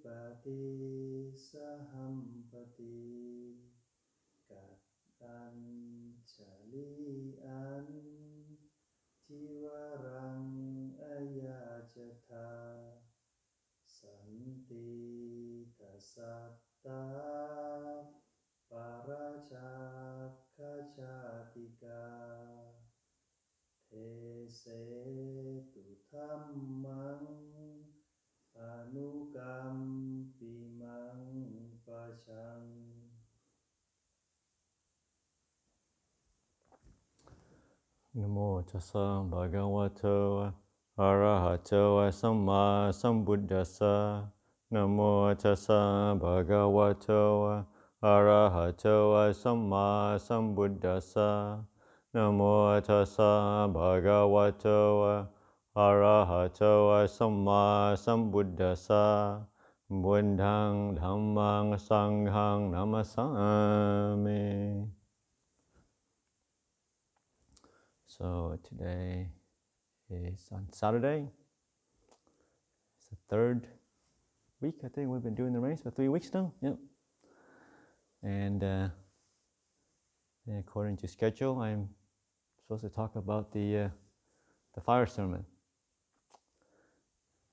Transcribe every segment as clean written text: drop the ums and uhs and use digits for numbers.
ปฏิสหัมปติกัดตัญชลีอันทิวรังอยาจทาสันติตัสสัตตาปาราชาคชาติกาเทเสตุธัมมังอนุกัมปิมังปะชัง นะโมตัสสะภะคะวะโตอะระหะโตสัมมาสัมพุทธัสสะนะโมตัสสะภะคะวะโตอะระหะโตสัมมาสัมพุทธัสสะนะโมตัสสะภะคะวะโตอะระหะโตสัมมาสัมพุทธัสสะบุญทังธัมมังสังฆังนะมัสสามิ So today is on Saturday. It's the third week, I think we've been doing the race for 3 weeks now. Yep. And according to schedule, I'm supposed to talk about the fire sermon.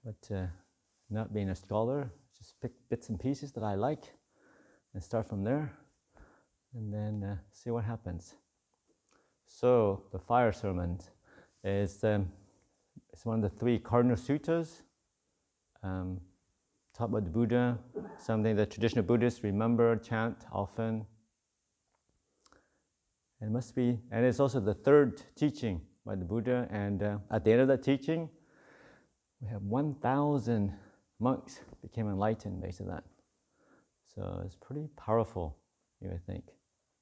But not being a scholar, just pick bits and pieces that I like and start from there, and then see what happens. So the fire sermon is it's one of the 3 cardinal suttas taught by the Buddha, something that traditional Buddhists remember, chant often. And it's also the 3rd teaching by the Buddha, and at the end of that teaching, we have 1,000 monks became enlightened based on that. So it's pretty powerful, you would think,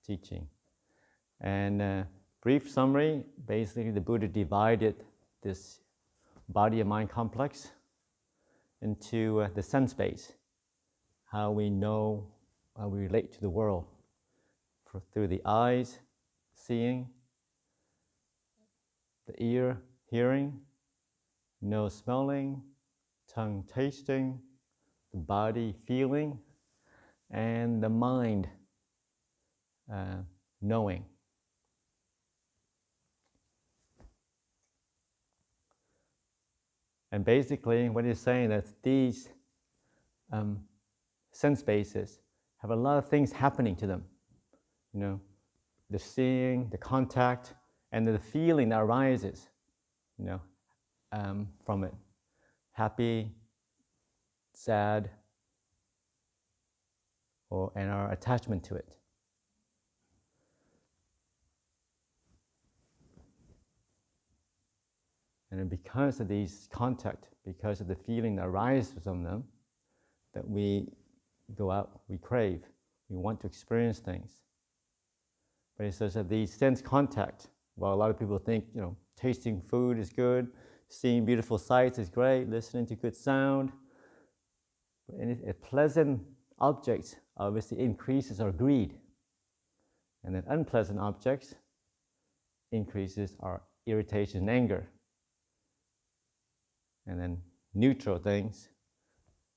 teaching. And brief summary, basically the Buddha divided this body and mind complex into the sense base, how we know, how we relate to the world through the eyes, seeing, the ear, hearing, nose, smelling, tongue, tasting, the body, feeling, and the mind, knowing. And basically, what he's saying is that these sense bases have a lot of things happening to them. You know, the seeing, the contact, and the feeling that arises, you know, from it. Happy, sad, and our attachment to it. And because of these contact, because of the feeling that arises from them, that we go out, we crave, we want to experience things. But he says that these sense contact, well, a lot of people think, you know, tasting food is good, seeing beautiful sights is great, listening to good sound. But pleasant objects obviously increases our greed. And then unpleasant objects increases our irritation and anger. And then neutral things,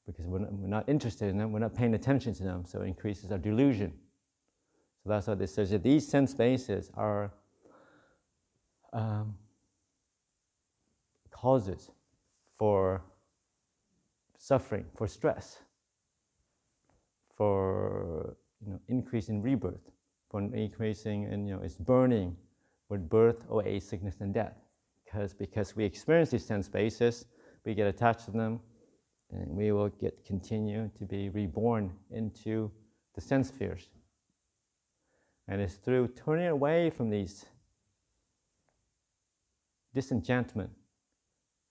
because we're not interested in them, we're not paying attention to them, so it increases our delusion. So that's why this says that these sense bases are causes for suffering, for stress, for increase in rebirth, for increasing in it's burning with birth, old age, sickness, and death. Because we experience these sense bases, we get attached to them, and we will continue to be reborn into the sense spheres. And it's through turning away from these disenchantment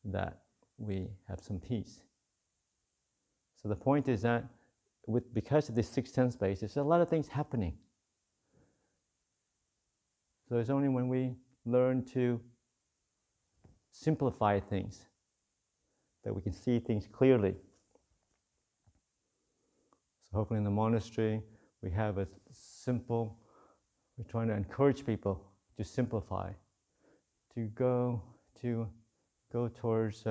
that we have some peace. So the point is that because of these 6 sense bases, there's a lot of things happening. So it's only when we learn to simplify things that we can see things clearly. So hopefully in the monastery we have a simple, we're trying to encourage people to simplify, to go towards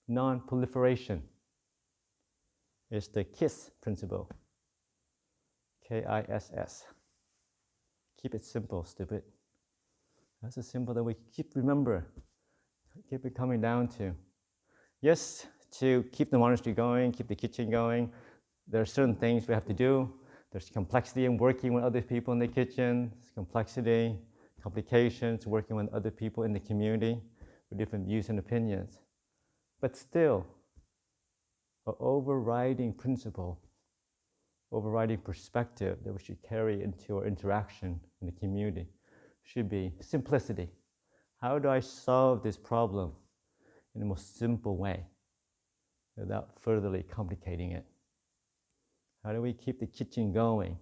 non-proliferation, It's the KISS principle. Kiss. Keep it simple, stupid. That's a symbol that we keep it coming down to. Yes, to keep the monastery going, keep the kitchen going, there are certain things we have to do. There's complexity in working with other people in the kitchen. There's complexity, complications, working with other people in the community with different views and opinions. But still, an overriding principle, overriding perspective that we should carry into our interaction in the community should be simplicity. How do I solve this problem in the most simple way without furtherly complicating it? How do we keep the kitchen going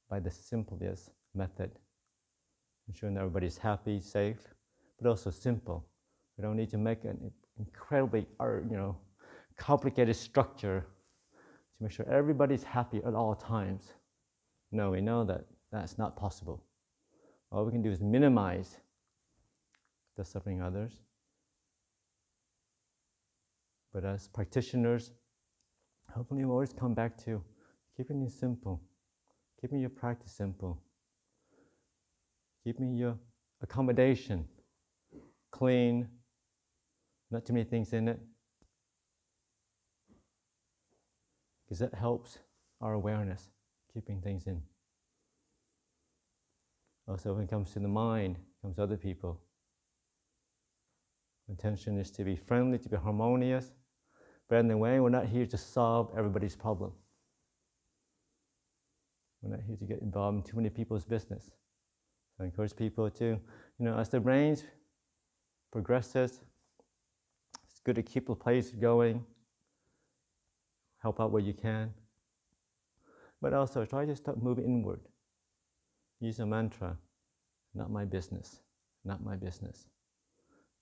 by the simplest method, ensuring everybody's happy, safe, but also simple? We don't need to make an incredibly, complicated structure to make sure everybody's happy at all times. No, we know that that's not possible. All we can do is minimize the suffering of others. But as practitioners, hopefully we'll always come back to keeping it simple, keeping your practice simple, keeping your accommodation clean, not too many things in it, because that helps our awareness, keeping things in. Also, when it comes to the mind, it comes to other people, intention is to be friendly, to be harmonious, but in the way, we're not here to solve everybody's problem. We're not here to get involved in too many people's business. So I encourage people to, as the rains progresses, it's good to keep the place going, help out where you can, but also try to start moving inward. Use a mantra, not my business, not my business.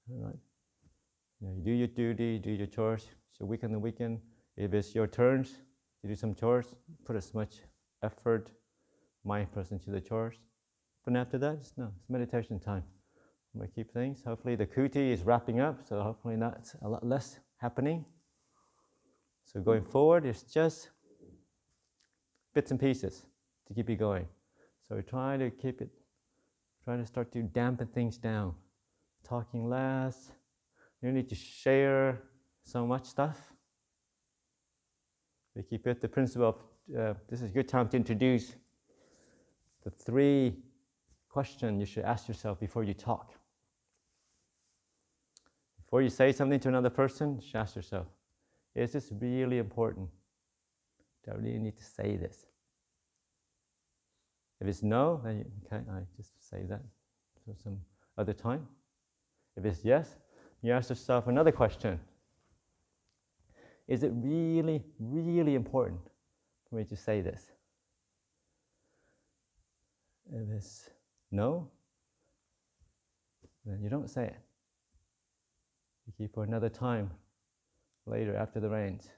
All right? You do your duty, do your chores. So weekend to weekend, if it's your turns to do some chores, put as much effort, mindfulness into the chores. But after that, it's meditation time. I'm going to keep things. Hopefully the kuti is wrapping up, so hopefully that's a lot less happening. So going forward, it's just bits and pieces to keep it going. So we're trying to start to dampen things down. Talking less. You don't need to share so much stuff. We keep it the principle of, this is a good time to introduce the 3 questions you should ask yourself before you talk. Before you say something to another person, you should ask yourself, is this really important? Do I really need to say this? If it's no, then I just say that for some other time. If it's yes, you ask yourself another question. Is it really, really important for me to say this? If it's no, then you don't say it. You keep for another time later after the rains.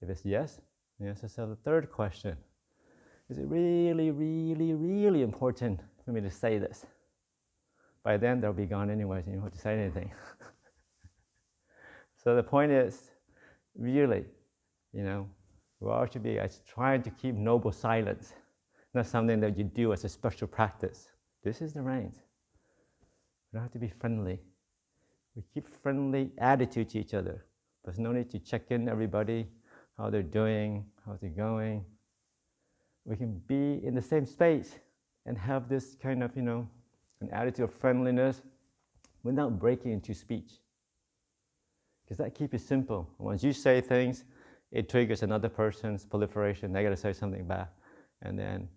If it's yes, you ask yourself the 3rd question. Is it really, really, really important for me to say this? By then, they'll be gone anyway, so you don't have to say anything. So the point is, really, we all should be trying to keep noble silence, not something that you do as a special practice. This is the rains. We don't have to be friendly. We keep friendly attitude to each other. There's no need to check in everybody, how they're doing, how they're going. We can be in the same space and have this kind of, an attitude of friendliness without breaking into speech. Because that keeps it simple. Once you say things, it triggers another person's proliferation. They got to say something back. And then,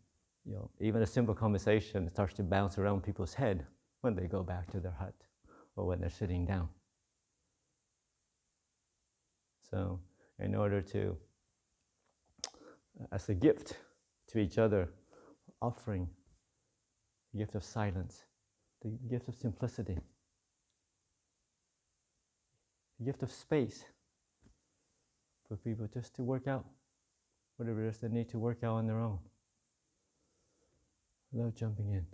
even a simple conversation starts to bounce around people's head when they go back to their hut or when they're sitting down. So, in order to, as a gift to each other, offering the gift of silence, the gift of simplicity, the gift of space for people just to work out whatever it is they need to work out on their own without jumping in.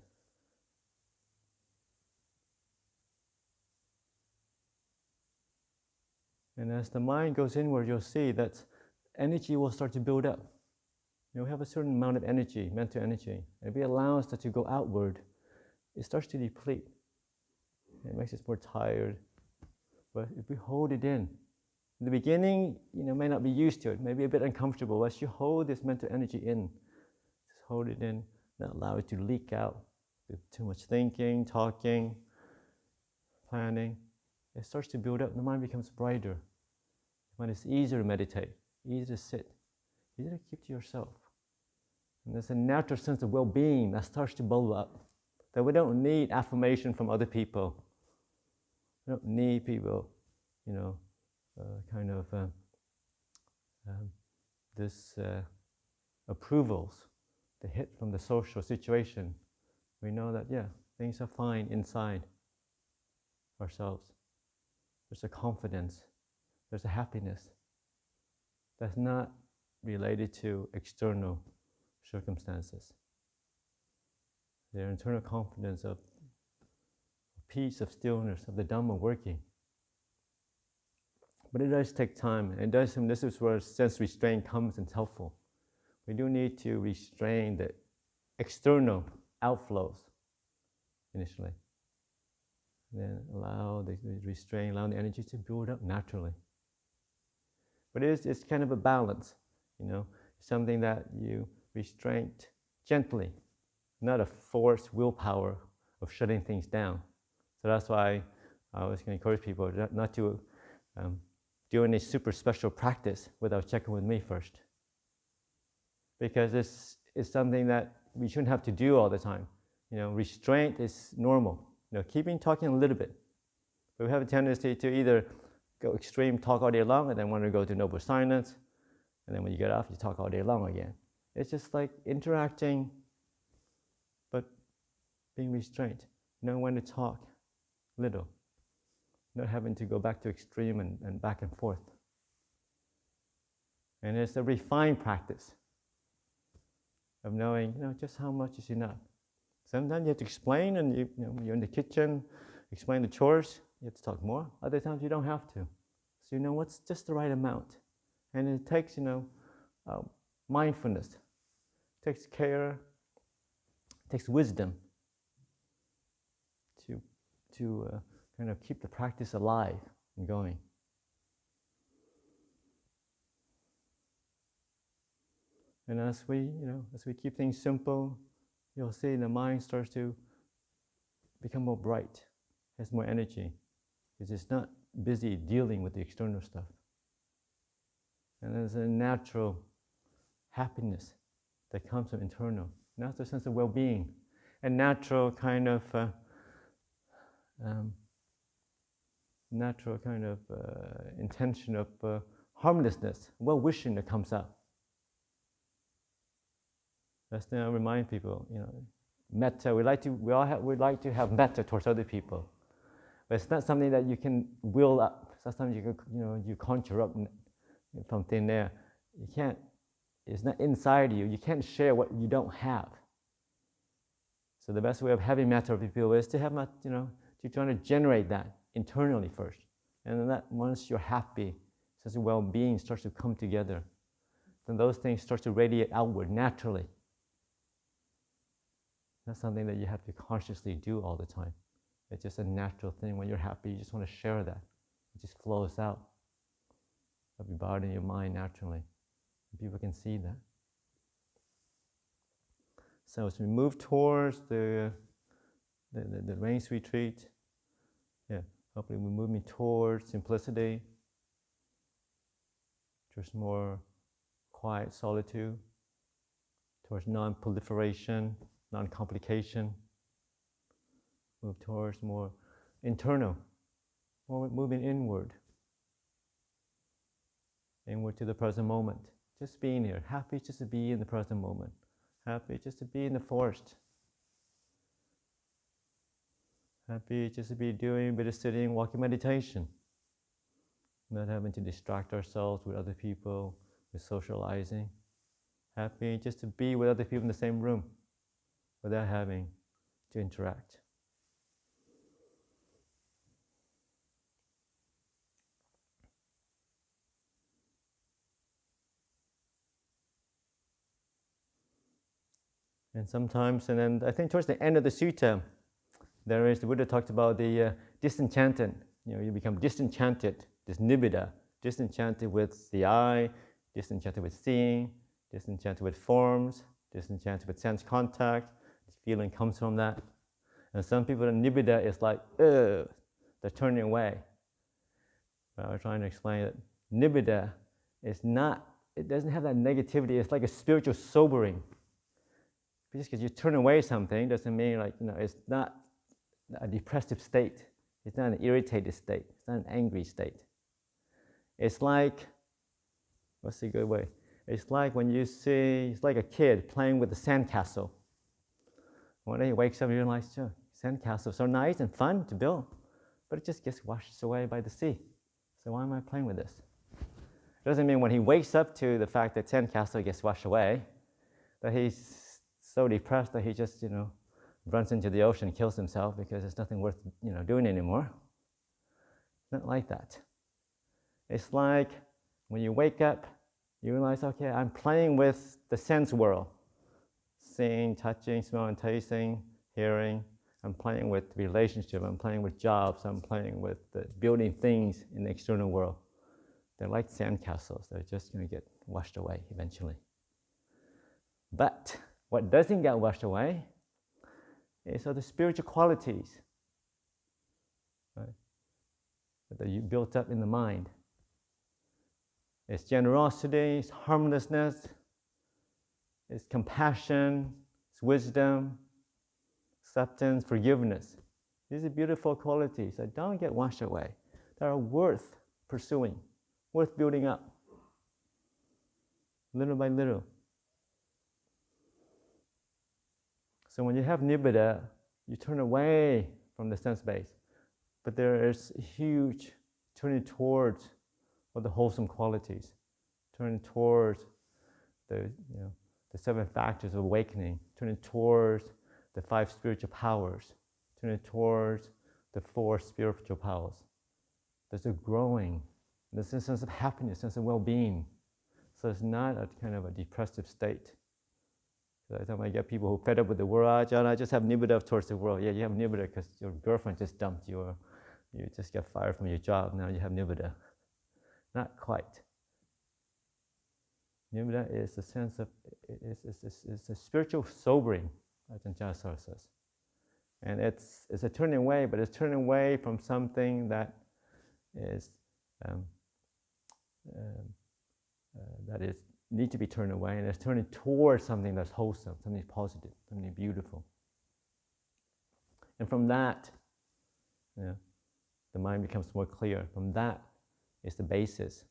And as the mind goes inward, you'll see that energy will start to build up. We have a certain amount of energy, mental energy. If we allow us to go outward, it starts to deplete. It makes us more tired. But if we hold it in the beginning, may not be used to it, maybe a bit uncomfortable. As you hold this mental energy in, just hold it in, not allow it to leak out with too much thinking, talking, planning. It starts to build up. The mind becomes brighter. When it's easier to meditate, easier to sit, easier to keep to yourself. And there's a natural sense of well-being that starts to bubble up. That we don't need affirmation from other people. We don't need people, this approvals they hit from the social situation. We know that, things are fine inside ourselves. There's a confidence, there's a happiness that's not related to external circumstances. Their internal confidence of peace, of stillness, of the Dhamma working. But it does take time, and this is where sense restraint comes and it's helpful. We do need to restrain the external outflows initially. Then allow the restraint, allow the energy to build up naturally. But it's kind of a balance, something that you restrain gently, not a forced willpower of shutting things down. So that's why I was going to encourage people not to do any super special practice without checking with me first. Because it's something that we shouldn't have to do all the time. Restraint is normal. Keeping talking a little bit. But we have a tendency to either go extreme, talk all day long, and then want to go to noble silence, and then when you get off, you talk all day long again. It's just like interacting, but being restrained. Knowing when to talk little. Not having to go back to extreme and back and forth. And it's a refined practice of knowing, just how much is enough. Sometimes you have to explain, and you're in the kitchen, explain the chores, you have to talk more. Other times you don't have to. So what's just the right amount. And it takes, mindfulness. It takes care, it takes wisdom to kind of keep the practice alive and going. And as we keep things simple, you'll see the mind starts to become more bright, has more energy, because it's not busy dealing with the external stuff. And there's a natural happiness that comes from internal, natural sense of well-being, a natural kind of intention of harmlessness, well-wishing that comes out. That's the thing I remind people, metta. We like to have metta towards other people, but it's not something that you can will up. It's not something you conjure up from thin air. You can't. It's not inside you. You can't share what you don't have. So the best way of having metta with people is to have to try to generate that internally first, and then that once you're happy, sense of well-being starts to come together, then those things start to radiate outward naturally. Not something that you have to consciously do all the time. It's just a natural thing. When you're happy, you just want to share that. It just flows out of your body and your mind naturally. And people can see that. So as we move towards the rains retreat, hopefully we're moving towards simplicity, towards more quiet solitude, towards non-proliferation, non-complication, move towards more internal, more moving inward to the present moment. Just being here, happy just to be in the present moment, happy just to be in the forest, happy just to be doing a bit of sitting, walking meditation, not having to distract ourselves with other people, with socializing, happy just to be with other people in the same room, without having to interact. And sometimes, and then I think towards the end of the sutta, the Buddha talked about the disenchanted. You become disenchanted, this nibbida, disenchanted with the eye, disenchanted with seeing, disenchanted with forms, disenchanted with sense contact. This feeling comes from that. And some people, the nibbida is like, ugh, they're turning away. But I was trying to explain that nibbida is not, it doesn't have that negativity. It's like a spiritual sobering. Just because you turn away something doesn't mean it's not a depressive state. It's not an irritated state. It's not an angry state. It's like, what's a good way? It's like when you see, it's like a kid playing with a sandcastle. One day he wakes up and realizes, sure, sandcastles are nice and fun to build, but it just gets washed away by the sea. So why am I playing with this? It doesn't mean when he wakes up to the fact that sandcastle gets washed away, that he's so depressed that he just, runs into the ocean and kills himself because there's nothing worth, doing anymore. Not like that. It's like when you wake up, you realize, okay, I'm playing with the sense world. Seeing, touching, smelling, tasting, hearing. I'm playing with relationship. I'm playing with jobs. I'm playing with building things in the external world. They're like sandcastles. They're just going to get washed away eventually. But what doesn't get washed away is the spiritual qualities, right, that you built up in the mind. It's generosity, it's harmlessness, it's compassion, it's wisdom, acceptance, forgiveness. These are beautiful qualities that don't get washed away. They are worth pursuing, worth building up, little by little. So when you have nibbida, you turn away from the sense base, but there is a huge turning towards the wholesome qualities, turning towards the seven factors of awakening, turning towards the 5 spiritual powers, turning towards the 4 spiritual powers. There's a growing, there's a sense of happiness, sense of well-being. So it's not a kind of a depressive state. So every time I get people who are fed up with the world, Ajahn, I just have nibbida towards the world. Yeah, you have nibbida because your girlfriend just dumped you, or you just got fired from your job, now you have nibbida. Not quite. Nibbida is a sense of, it's a spiritual sobering, as Ajahn Khemavaro says. And it's a turning away, but it's turning away from something that is need to be turned away, and it's turning towards something that's wholesome, something positive, something beautiful. And from that, the mind becomes more clear. From that is the basis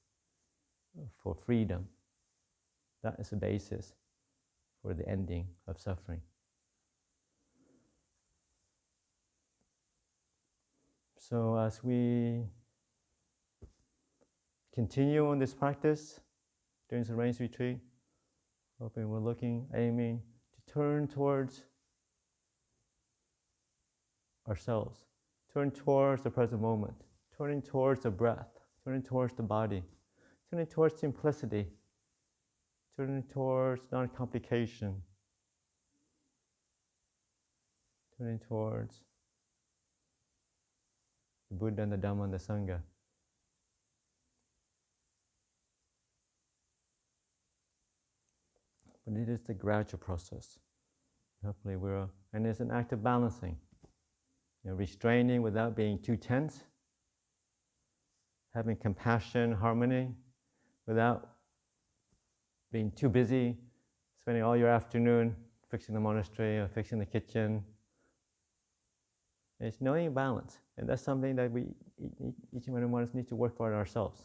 for freedom. That is the basis for the ending of suffering. So as we continue on this practice during the rains retreat, hoping we're aiming to turn towards ourselves, turn towards the present moment, turning towards the breath, turning towards the body, turning towards simplicity, turning towards non-complication, turning towards the Buddha and the Dhamma and the Sangha. But it is the gradual process. Hopefully and it's an act of balancing. Restraining without being too tense, having compassion, harmony, without being too busy, spending all your afternoon fixing the monastery or fixing the kitchen. It's knowing balance, and that's something that we, each one of us, need to work for ourselves.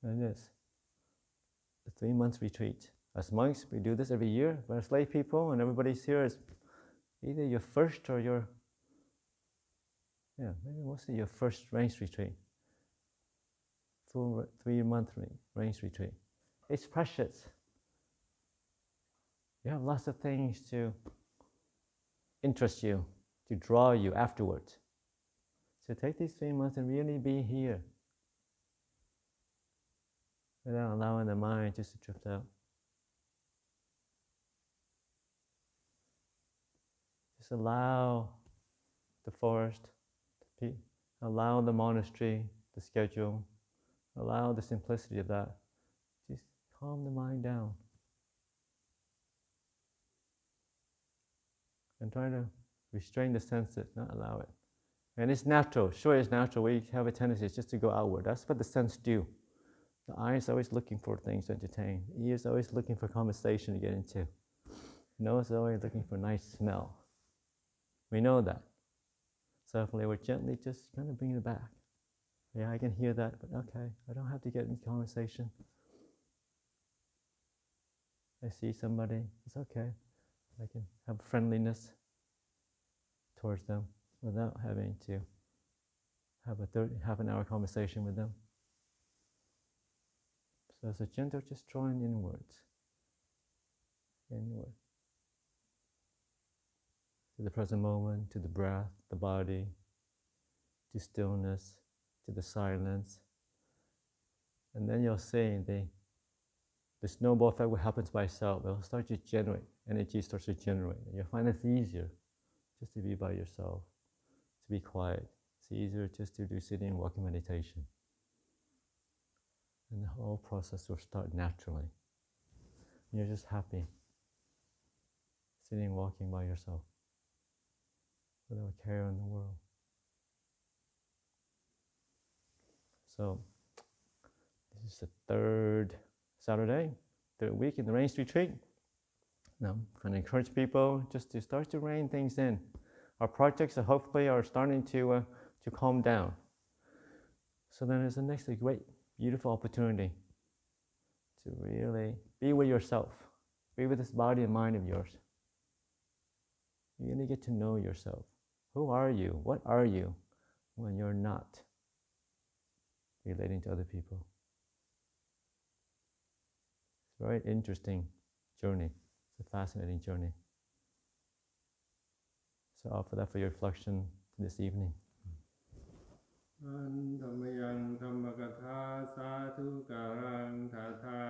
And this, the 3-month retreat. As monks, we do this every year, but as lay people, and everybody's here, is either your first or maybe mostly your first rains retreat. Full 3-month rains retreat. It's precious. You have lots of things to interest you, to draw you afterwards. So take these 3 months and really be here without allowing the mind just to drift out. Just allow the forest, allow the monastery, the schedule, allow the simplicity of that. Just calm the mind down. And try to restrain the senses, not allow it. And it's natural, sure it's natural, we have a tendency just to go outward. That's what the sense do. The eye is always looking for things to entertain. The ear is always looking for conversation to get into. The nose is always looking for nice smell. We know that. So if we were gently just kind of bring it back. Yeah, I can hear that, but okay, I don't have to get into conversation. I see somebody, it's okay. I can have friendliness towards them without having to have a half an hour conversation with them. So it's a gentle just drawing inwards. Inward. To the present moment, to the breath, the body, to stillness, to the silence. And then you'll see the snowball effect what happens by itself. It'll start to generate, energy starts to generate. And you'll find it's easier just to be by yourself, to be quiet. It's easier just to do sitting and walking meditation. And the whole process will start naturally. And you're just happy, sitting and walking by yourself, without a care in the world. So, this is the third Saturday, third week in the Rains Retreat. Now, I'm going to encourage people just to start to rein things in. Our projects hopefully are starting to calm down. So then there's the next great, beautiful opportunity to really be with yourself. Be with this body and mind of yours. You really get to know yourself. Who are you? What are you when you're not relating to other people? It's a very interesting journey. It's a fascinating journey. So I'll offer that for your reflection this evening. อันธรรมยังธรรมกถาสาธุการังทาทา